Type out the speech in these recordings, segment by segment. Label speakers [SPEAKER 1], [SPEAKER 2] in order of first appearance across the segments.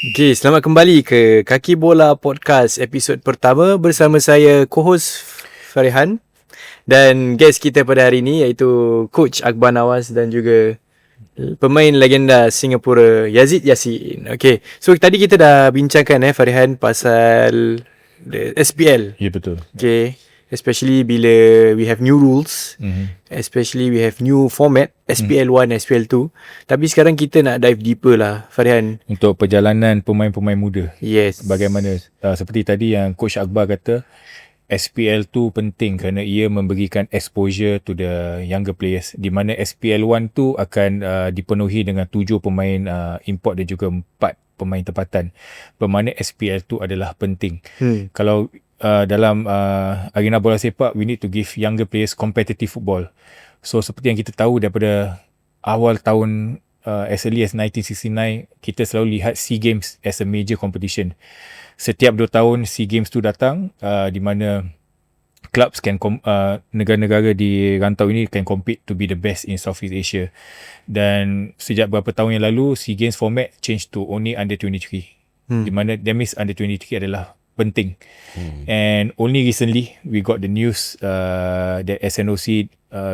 [SPEAKER 1] Okay, selamat kembali ke Kaki Bola Podcast episod pertama bersama saya co-host Farehan dan guest kita pada hari ini iaitu Coach Akbar Nawas dan juga pemain legenda Singapura Yazid Yasin. Okay, so tadi kita dah bincangkan Farehan pasal SPL.
[SPEAKER 2] Ya, betul.
[SPEAKER 1] Okay, especially bila we have new rules, especially we have new format, SPL 1, SPL 2. Tapi sekarang kita nak dive deeper lah, Farehan.
[SPEAKER 2] Untuk perjalanan pemain-pemain muda.
[SPEAKER 1] Yes.
[SPEAKER 2] Bagaimana, seperti tadi yang Coach Akbar kata, SPL 2 penting kerana ia memberikan exposure to the younger players. Di mana SPL 1 tu akan dipenuhi dengan 7 pemain import dan juga 4 pemain tempatan. Bermakna SPL 2 adalah penting. Kalau dalam arena bola sepak, we need to give younger players competitive football. So seperti yang kita tahu daripada awal tahun as early as 1969, kita selalu lihat SEA Games as a major competition. Setiap 2 tahun SEA Games tu datang, di mana clubs can negara-negara di rantau ini can compete to be the best in Southeast Asia. Dan sejak beberapa tahun yang lalu, SEA Games format change to only under 23. Di mana that means under 23 adalah penting. And only recently we got the news that SNOC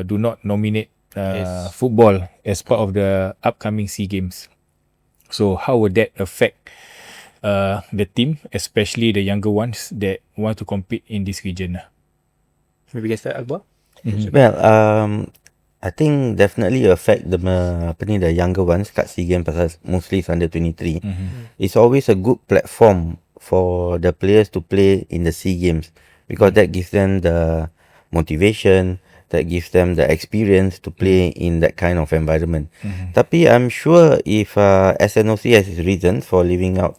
[SPEAKER 2] do not nominate football as part of the upcoming SEA Games. So how would that affect the team, especially the younger ones that want to compete in this region?
[SPEAKER 1] Maybe we can start, Akbar?
[SPEAKER 3] Well, I think definitely affect the younger ones kat SEA Games pasal mostly it's under 23. It's always a good platform for the players to play in the SEA Games because that gives them the motivation, that gives them the experience to play in that kind of environment. Tapi I'm sure if SNOC has its reasons for leaving out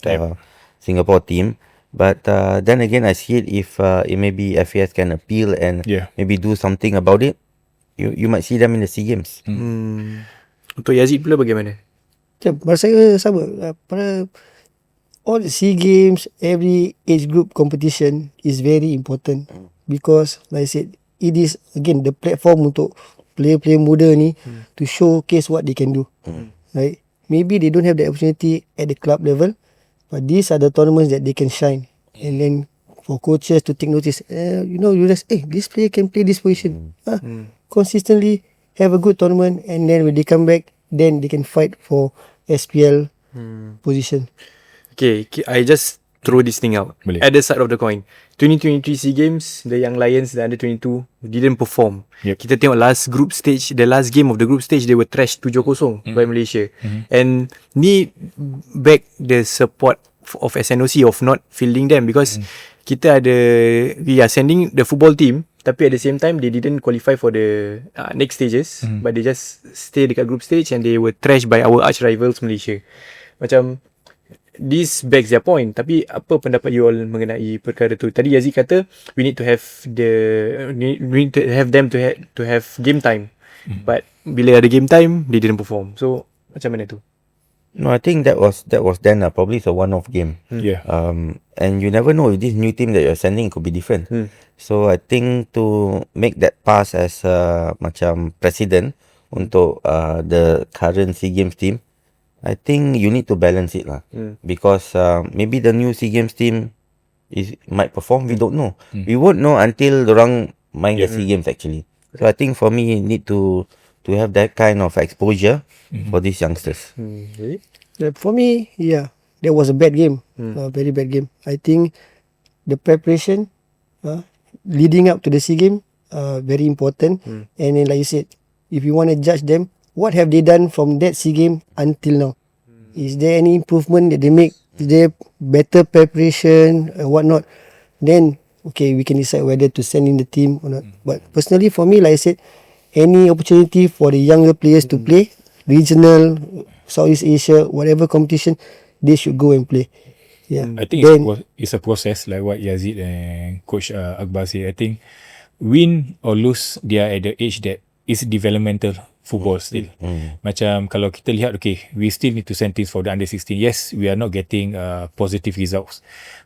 [SPEAKER 3] Singapore team, but then again I see it if maybe FAS can appeal and maybe do something about it, you might see them in the SEA Games.
[SPEAKER 1] Untuk Yazid pula bagaimana?
[SPEAKER 4] Pada saya sama. Pada all the SEA Games, every age group competition is very important because like I said, it is again the platform untuk player-player muda ni to showcase what they can do. Right? Maybe they don't have the opportunity at the club level, but these are the tournaments that they can shine. And then for coaches to take notice, you realize, this player can play this position. Consistently have a good tournament, and then when they come back, then they can fight for SPL position.
[SPEAKER 1] Okay, I just throw this thing out.
[SPEAKER 2] Boleh.
[SPEAKER 1] At the side of the coin, 2023 SEA Games, the Young Lions, the under 22 didn't perform. Kita tengok the last game of the group stage, they were trashed 7-0 by Malaysia. And ni back the support of SNOC of not fielding them because we are sending the football team, tapi at the same time they didn't qualify for the next stages, but they just stay dekat group stage and they were trashed by our arch rivals Malaysia. Macam this begs their point. Tapi apa pendapat you all mengenai perkara tu? Tadi Yazid kata we need to have them to have game time. But bila ada game time, they didn't perform. So macam mana tu?
[SPEAKER 3] No, I think that was then probably it's a one-off game. And you never know if this new team that you're sending could be different. So I think to make that pass as macam president untuk the current SEA Games team, I think you need to balance it lah. Because maybe the new SEA Games team might perform, we don't know. We won't know until dorang main the SEA Games actually. So I think for me, need to have that kind of exposure for these youngsters.
[SPEAKER 1] Really?
[SPEAKER 4] For me, that was a bad game. A very bad game. I think the preparation leading up to the SEA Game very important. And then like you said, if you want to judge them, what have they done from that SEA Game until now? Is there any improvement that they make? Is there better preparation and whatnot? Then, okay, we can decide whether to send in the team or not. But personally, for me, like I said, any opportunity for the younger players to play, regional, Southeast Asia, whatever competition, they should go and play.
[SPEAKER 2] I think it's a process like what Yazid and Coach Akbar said. I think win or lose, they are at the age that is developmental football still. Macam kalau kita lihat, okay, we still need to send teams for the under 16. Yes, we are not getting positive results,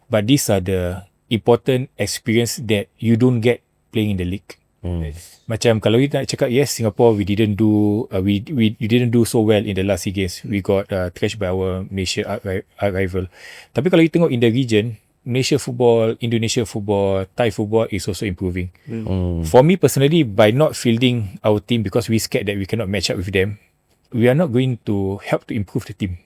[SPEAKER 2] but these are the important experience that you don't get playing in the league. Macam kalau kita nak cakap, yes, Singapore we didn't do we didn't do so well in the last SEA Games. We got thrashed by our Malaysia rival. Tapi kalau you tengok in the region, Malaysia football, Indonesia football, Thai football is also improving. For me personally, by not fielding our team because we scared that we cannot match up with them, we are not going to help to improve the team.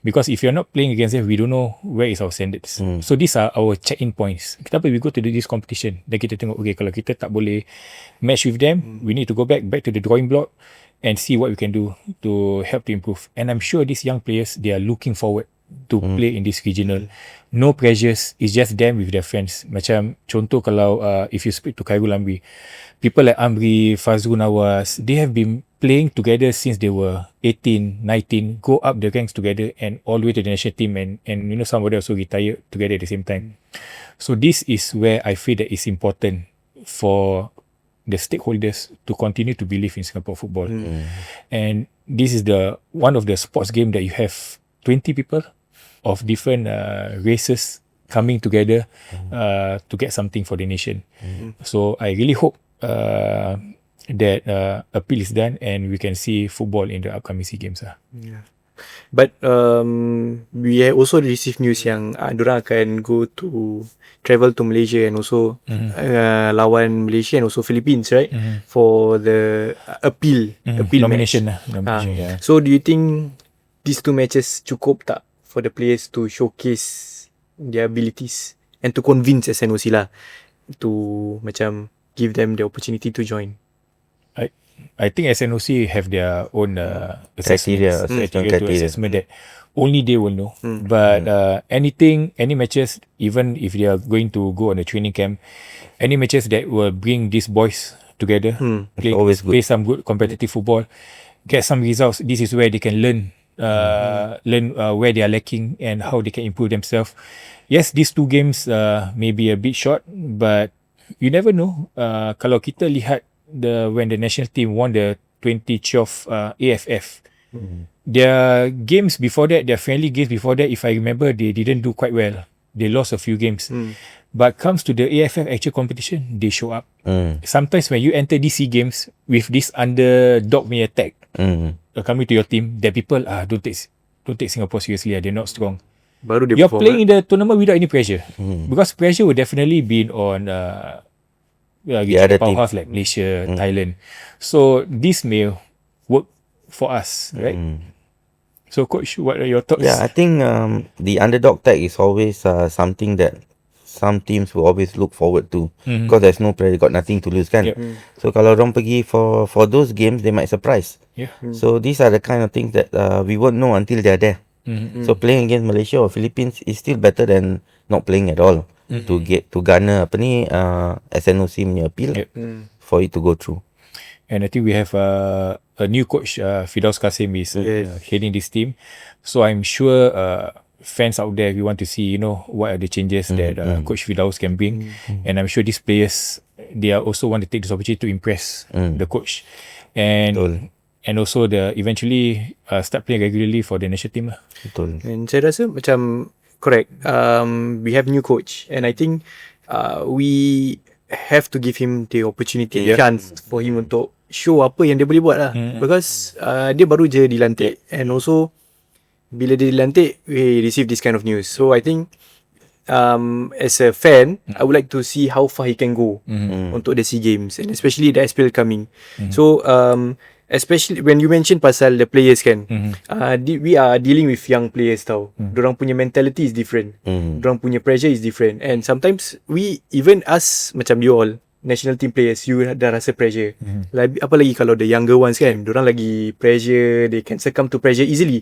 [SPEAKER 2] Because if you're not playing against them, we don't know where is our standards. So these are our check-in points. Kenapa we go to this competition? Dan kita tengok, okay, kalau kita tak boleh match with them, we need to go back to the drawing board and see what we can do to help to improve. And I'm sure these young players, they are looking forward to play in this regional. No pressures, it's just them with their friends. Macam contoh kalau if you speak to Khairul Amri, people like Amri, Fazrul Nawas, they have been playing together since they were 18, 19, go up the ranks together and all the way to the national team, and you know, somebody also retired together at the same time. So this is where I feel that it's important for the stakeholders to continue to believe in Singapore football. And this is one of the sports game that you have 20 people of different races coming together to get something for the nation. So I really hope that appeal is done and we can see football in the upcoming SEA Games.
[SPEAKER 1] But we have also received news yang diorang akan travel to Malaysia and also lawan Malaysia and also Philippines, right? For the appeal
[SPEAKER 2] nomination
[SPEAKER 1] match. So do you think these two matches cukup tak for the players to showcase their abilities and to convince SNOC lah to macam give them the opportunity to join?
[SPEAKER 2] I think SNOC have their own
[SPEAKER 3] criteria
[SPEAKER 2] assessment that only they will know. But any matches, even if they are going to go on a training camp, any matches that will bring these boys together, play some good competitive football, get some results. This is where they can learn where they are lacking and how they can improve themselves. Yes, these two games may be a bit short, but you never know. Kalau kita lihat when the national team won the 2012 AFF, their games before that, their friendly games before that, if I remember, they didn't do quite well. They lost a few games. But comes to the AFF actual competition, they show up. Sometimes when you enter these SEA Games with this underdog me attack coming to your team, the people don't take Singapore seriously. They're not strong. You're playing in the tournament without any pressure, because pressure will definitely be on powerhouse like Malaysia, Thailand. So this may work for us, right? So coach, what are your thoughts?
[SPEAKER 3] Yeah, I think the underdog tag is always something that some teams will always look forward to, because there's no pressure, got nothing to lose, kan? So kalau orang pergi for those games, they might surprise. So these are the kind of things that we won't know until they're there. So playing against Malaysia or Philippines is still better than not playing at all. To garner SNOC punya appeal for it to go through.
[SPEAKER 2] And I think we have a new coach, Firdaus Kasim is heading this team. So I'm sure fans out there, we want to see, what are the changes that Coach Firdaus can bring. And I'm sure these players, they are also want to take this opportunity to impress the coach. And also eventually start playing regularly for the national team.
[SPEAKER 3] Betul.
[SPEAKER 1] And saya rasa macam correct. We have new coach, and I think we have to give him the opportunity, chance for him untuk show apa yang dia boleh buat lah. Because dia baru je dilantik, and also bila dia dilantik, we receive this kind of news. So I think as a fan, I would like to see how far he can go untuk the SEA Games, and especially the SPL coming. So especially when you mention pasal the players kan, we are dealing with young players tau. Dorang punya mentality is different. Dorang punya pressure is different. And sometimes even us, macam you all, national team players, you dah rasa pressure. Apalagi kalau the younger ones kan, dorang lagi pressure, they can succumb to pressure easily.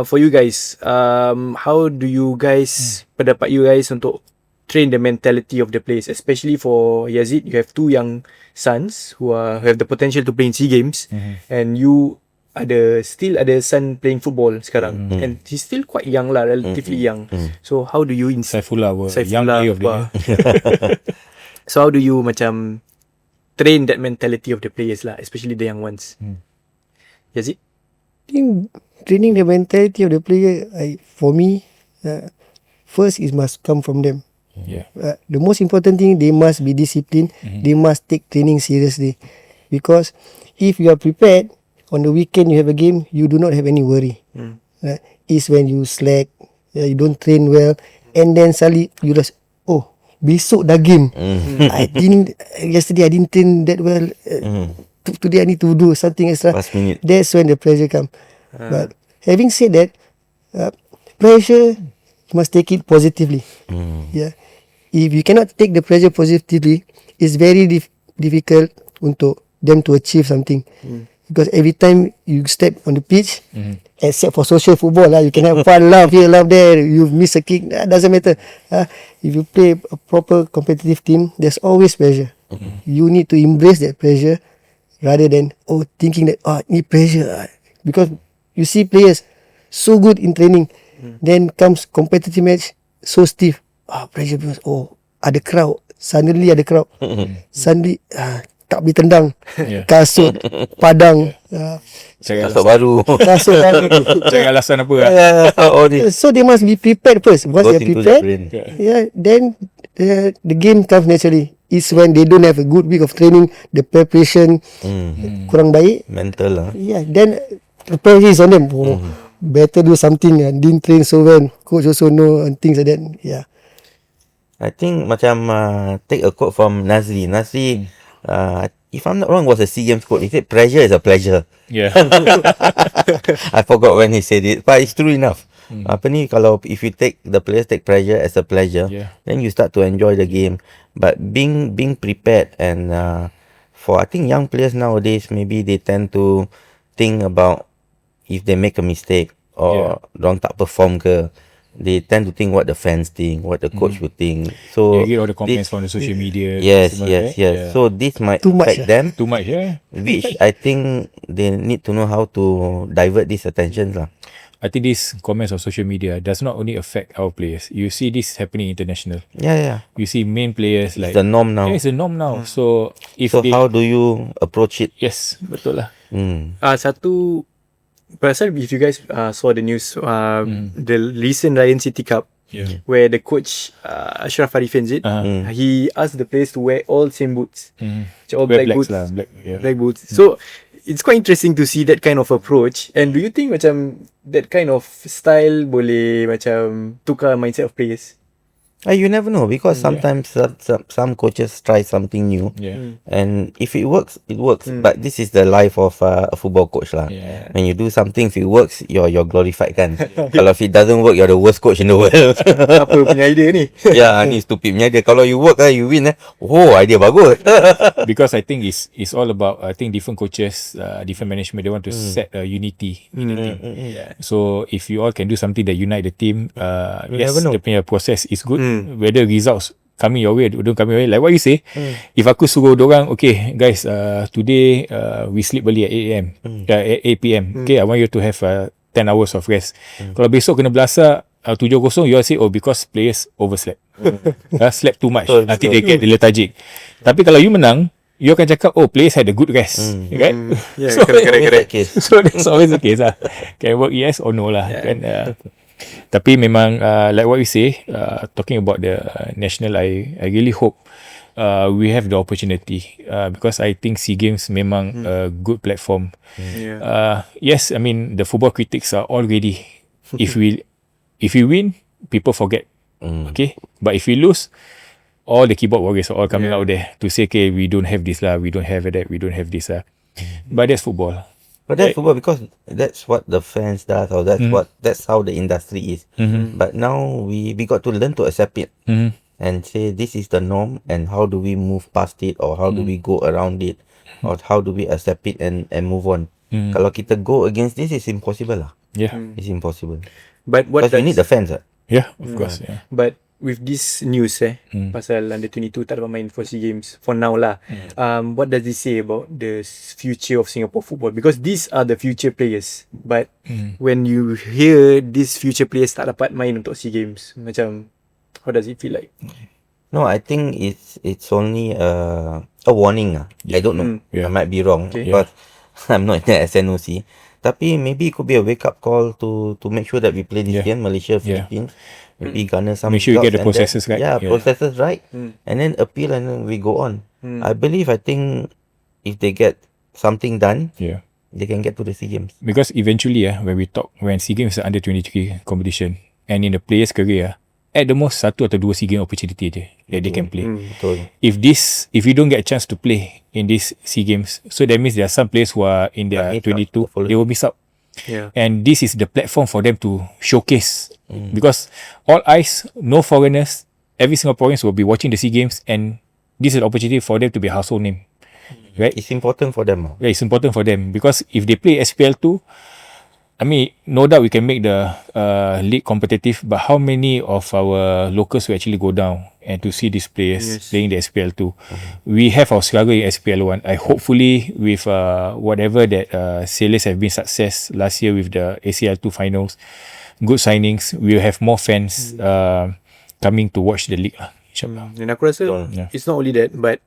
[SPEAKER 1] For you guys, how do you guys, pendapat you guys untuk train the mentality of the players, especially for Yazid? You have two young sons who have the potential to play in SEA Games, and you still ada son playing football sekarang, and he's still quite young lah, relatively young. So how do you
[SPEAKER 2] Saifullah, young day of the year.
[SPEAKER 1] So how do you macam train that mentality of the players lah, especially the young ones? Yazid?
[SPEAKER 4] I think training the mentality of the player, for me, first it must come from them.
[SPEAKER 2] Yeah.
[SPEAKER 4] The most important thing, they must be disciplined. They must take training seriously, because if you are prepared on the weekend, you have a game, you do not have any worry. It's when you slack, you don't train well, and then suddenly you just, oh, besok dah game. Yesterday I didn't train that well. Today I need to do something extra.
[SPEAKER 3] Last minute.
[SPEAKER 4] That's when the pressure comes. But having said that, pressure, you must take it positively. Yeah. If you cannot take the pressure positively, it's very difficult untuk them to achieve something. Because every time you step on the pitch, except for social football, you can have fun, laugh here, laugh there. You miss a kick, doesn't matter. If you play a proper competitive team, there's always pressure. You need to embrace that pressure rather than thinking that need pressure. Because you see players so good in training, then comes competitive match so stiff. Pressure because ada crowd. Suddenly ada crowd. Suddenly tak boleh tendang. Kasut padang.
[SPEAKER 3] Kasut baru.
[SPEAKER 4] Kasut baru.
[SPEAKER 2] Cari alasan apa lah.
[SPEAKER 4] So they must be prepared first. Once they're prepared, then the game comes naturally. It's when they don't have a good week of training, the preparation kurang baik.
[SPEAKER 3] Mental lah.
[SPEAKER 4] Then the pressure is on them. Better do something. Didn't train so well. Coach also know and things like that.
[SPEAKER 3] I think macam take a quote from Nazri. Nazri, if I'm not wrong, was a SEA Games quote. He said, "Pressure is a pleasure."
[SPEAKER 2] Yeah.
[SPEAKER 3] I forgot when he said it, but it's true enough. Apa ni, kalau if you take the players take pressure as a pleasure, then you start to enjoy the game. But being prepared and for I think young players nowadays, maybe they tend to think about if they make a mistake or don't tak perform ke. They tend to think what the fans think, what the coach would think. So
[SPEAKER 2] get all the comments from the social media.
[SPEAKER 3] Yes.
[SPEAKER 2] Yeah.
[SPEAKER 3] So this might
[SPEAKER 4] Too much,
[SPEAKER 3] affect them.
[SPEAKER 2] Too much,
[SPEAKER 3] Which I think they need to know how to divert this attention lah.
[SPEAKER 2] I think these comments on social media does not only affect our players. You see this happening international.
[SPEAKER 3] Yeah.
[SPEAKER 2] You see main players like
[SPEAKER 3] It's the norm now.
[SPEAKER 2] Yeah, it's the norm now. So
[SPEAKER 3] how do you approach it?
[SPEAKER 2] Yes, betul lah.
[SPEAKER 1] Satu pasal, if you guys saw the news, the recent Ryan City Cup, where the coach Ashraf Arifin he asked the players to wear all same boots, all black boots, black boots. So it's quite interesting to see that kind of approach. And do you think macam that kind of style boleh macam tukar mindset of players?
[SPEAKER 3] You never know, because sometimes some coaches try something new, and if it works, it works. But this is the life of a football coach lah. When you do something, if it works, you're glorified kan. Kalau if it doesn't work, you're the worst coach in the world.
[SPEAKER 1] Apa punya idea ni?
[SPEAKER 3] Ni stupid punya idea. Kalau you work, you win. Idea bagus.
[SPEAKER 2] Because I think it's all about, I think different coaches, different management, they want to set unity in the team. So if you all can do something that unite the team, yes, the punya process is good. Whether results coming your way, don't come your way, like what you say, if aku suruh dorang, okay guys, today we sleep early at 8 a.m. 8 p.m. Okay, I want you to have 10 hours of rest. Kalau besok kena belasah 7-0, you all say, because players overslept. Slept too much. Nanti they get lethargic. Tapi kalau you menang, you akan cakap, players had a good rest, right? So,
[SPEAKER 1] correct.
[SPEAKER 2] So that's always the case lah. Can work yes or no lah. Kan? Tapi memang like what we say, talking about the national, I really hope we have the opportunity, because I think SEA Games memang a good platform. Yes, I mean the football critics are all ready. If we win, people forget. Okay, but if we lose, all the keyboard warriors are all coming out there to say, okay, we don't have this lah, we don't have that, we don't have this lah. But that's football.
[SPEAKER 3] But that's football, because that's what the fans does, or that's how the industry is. But now we got to learn to accept it and say this is the norm, and how do we move past it, or how do we go around it, or how do we accept it and move on. Kalau kita go against this, it's impossible lah. It's impossible.
[SPEAKER 1] But what
[SPEAKER 3] because you need the fans.
[SPEAKER 2] Yeah, of course. Yeah.
[SPEAKER 1] But with this news pasal under 22 tak dapat main for SEA Games for now lah, what does it say about the future of Singapore football? Because these are the future players, but when you hear these future players tak dapat main untuk SEA Games, macam how does it feel like?
[SPEAKER 3] No, I think it's only a warning. I don't know. I might be wrong, because I'm not in the SNOC. Tapi maybe it could be a wake up call to make sure that we play this game, Malaysia, Philippines. Maybe garner some
[SPEAKER 2] Make sure you get the
[SPEAKER 3] results and
[SPEAKER 2] processes
[SPEAKER 3] then,
[SPEAKER 2] right.
[SPEAKER 3] Yeah,
[SPEAKER 2] Yeah.
[SPEAKER 3] processes right. And then appeal and then we go on. I think if they get something done,
[SPEAKER 2] Yeah.
[SPEAKER 3] they can get to the SEA Games.
[SPEAKER 2] Because eventually, when SEA Games is under 23 competition, and in the player's career, at the most 1 atau 2 SEA Games opportunity je that they can play.
[SPEAKER 3] Betul.
[SPEAKER 2] If you don't get a chance to play in these SEA Games, so that means there are some players who are in their
[SPEAKER 3] miss out,
[SPEAKER 2] 22,
[SPEAKER 3] follow.
[SPEAKER 2] they will miss out.
[SPEAKER 1] Yeah.
[SPEAKER 2] And this is the platform for them to showcase, because all eyes, no foreigners, every Singaporeans will be watching the SEA Games, and this is an opportunity for them to be a household name. Right?
[SPEAKER 3] It's important for them.
[SPEAKER 2] Yeah, it's important for them, because if they play SPL2, I mean, no doubt we can make the league competitive, but how many of our locals will actually go down and to see these players playing the SPL2? We have our struggle in SPL1. Hopefully with whatever that sailors have been success last year with the ACL2 finals, good signings, we will have more fans coming to watch the league lah. InsyaAllah.
[SPEAKER 1] Dan aku rasa
[SPEAKER 2] Yeah.
[SPEAKER 1] it's not only that, but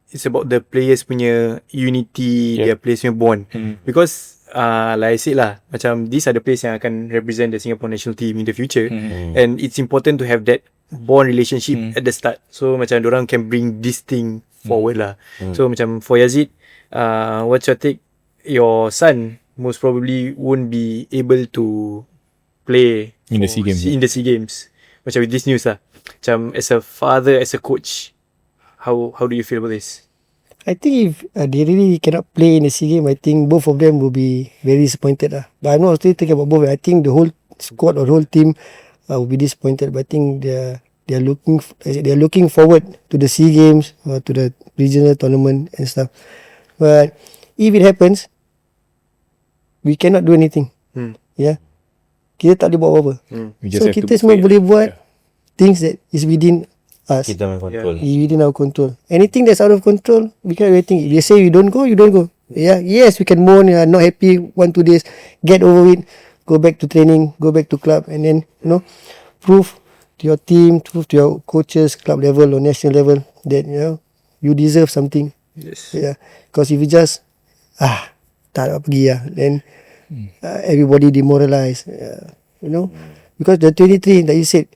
[SPEAKER 1] it's about the players punya unity, their players punya bond. Because like I said lah, macam these are the players yang akan represent the Singapore national team in the future, and it's important to have that bond relationship at the start. So macam dorang can bring this thing forward lah. So macam for Yazid, what's your take? Your son most probably won't be able to play
[SPEAKER 2] In the SEA Games.
[SPEAKER 1] in the SEA Games. Macam with this news lah. Macam as a father, as a coach, how do you feel about this?
[SPEAKER 4] I think if they really cannot play in the SEA Game, I think both of them will be very disappointed lah. But I'm not still thinking about both. I think the whole squad or the whole team will be disappointed. But I think they're looking forward to the SEA Games, to the regional tournament and stuff. But if it happens, we cannot do anything. Yeah, kita tak boleh buat apa-apa.
[SPEAKER 2] We just
[SPEAKER 4] So
[SPEAKER 2] have to
[SPEAKER 4] kita semua
[SPEAKER 2] play.
[SPEAKER 4] boleh buat things that is within us.
[SPEAKER 3] Kita main control.
[SPEAKER 4] Within our control. Anything that's out of control, we cannot do anything. If they say you don't go, you don't go. Yeah, yes, we can moan, not happy 1-2 days, get over it, go back to training, go back to club, and then prove to your team, prove to your coaches, club level or national level that you deserve something.
[SPEAKER 1] Yes.
[SPEAKER 4] Yeah, because if you just tak dapat pergi then everybody demoralized. Because the 23 that you said,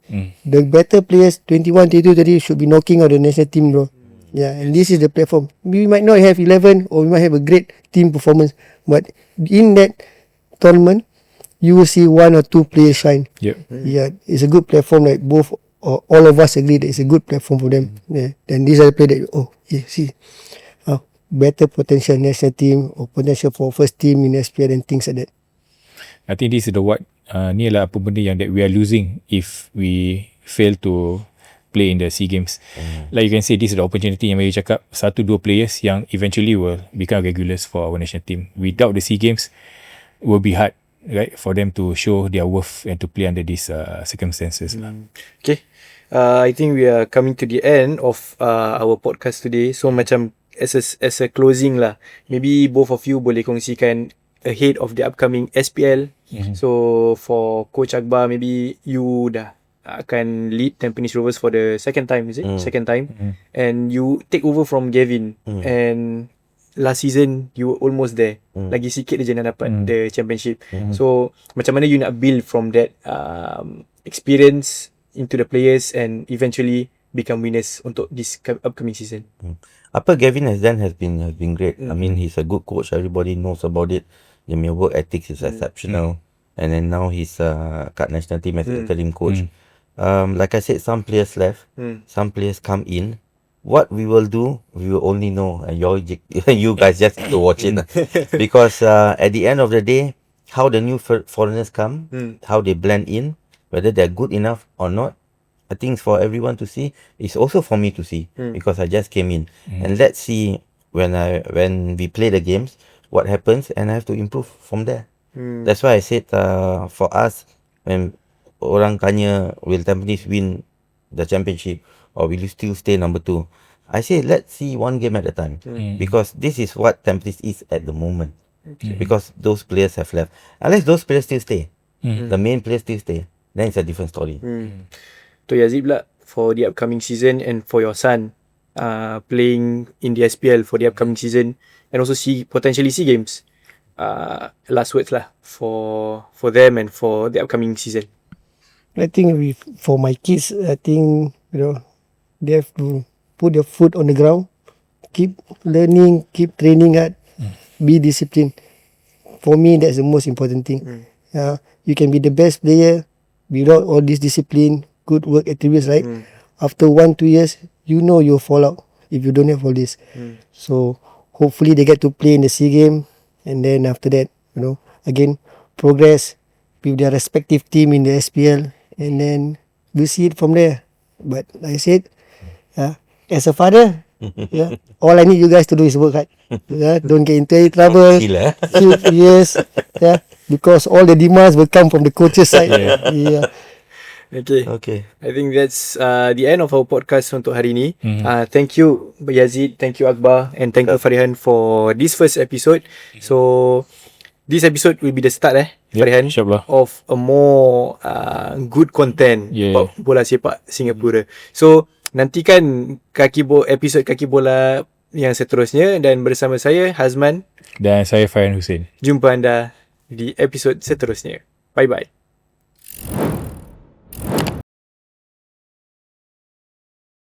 [SPEAKER 4] the better players, 21, 22, 30 should be knocking out the national team, bro. Yeah, and this is the platform. We might not have 11 or we might have a great team performance, but in that tournament, you will see 1 or 2 players shine.
[SPEAKER 2] Yep.
[SPEAKER 4] Yeah, it's a good platform. Like both or all of us agree that it's a good platform for them. Yeah, and these are the players that see, better potential national team or potential for first team in SPL and things like that.
[SPEAKER 2] I think this is ni adalah apa benda yang that we are losing if we fail to play in the SEA Games. Like you can say, this is the opportunity yang Mary cakap, 1-2 players yang eventually will become regulars for our national team. Without the SEA Games, it will be hard, right, for them to show their worth and to play under these circumstances.
[SPEAKER 1] Okay. I think we are coming to the end of our podcast today. So macam as a closing lah, maybe both of you boleh kongsikan ahead of the upcoming SPL. So for Coach Akbar, maybe you dah akan lead Tampines Rovers for the second time, is it? Second time. And you take over from Gavin. And last season you were almost there. Lagi sikit je nak dapat the championship. So macam mana you nak build from that experience into the players and eventually become winners untuk this upcoming season?
[SPEAKER 3] Apa Gavin has done has been great. I mean, he's a good coach. Everybody knows about it. Dia punya work ethics is exceptional. And then now he's kat national team as interim coach. Like I said, some players left. Some players come in. What we will do, we will only know. And you guys just have to watch it. Because at the end of the day, how the new foreigners come, how they blend in, whether they're good enough or not, I think it's for everyone to see. It's also for me to see because I just came in. And let's see when we play the games, what happens, and I have to improve from there. That's why I said for us, when orang tanya will Tampines win the championship or will you still stay number 2, I say let's see one game at a time because this is what Tampines is at the moment. Because those players have left. Unless those players still stay, the main players still stay, then it's a different story.
[SPEAKER 1] To Yazid pula, for the upcoming season and for your son playing in the SPL for the upcoming season and also potentially SEA Games, last words lah for them and for the upcoming season?
[SPEAKER 4] I think for my kids, I think, they have to put their foot on the ground, keep learning, keep training hard, be disciplined. For me, that's the most important thing. You can be the best player without all this discipline, good work attributes, right? After 1-2 years, you'll fall out if you don't have all this. So hopefully they get to play in the SEA game, and then after that, again, progress with their respective team in the SPL, and then we'll see it from there. But like I said, as a father, all I need you guys to do is work hard. Don't get into any trouble. Yes, because all the demands will come from the coach's side.
[SPEAKER 1] Okay. I think that's the end of our podcast untuk hari ni. Thank you Yazid, thank you Akbar, and thank you Farehan for this first episode. So this episode will be the start Farehan, of a more good content bola sepak Singapura. So nantikan episod Kaki Bola yang seterusnya, dan bersama saya Hazman
[SPEAKER 2] dan saya Farehan Hussein.
[SPEAKER 1] Jumpa anda di episod seterusnya. Bye bye.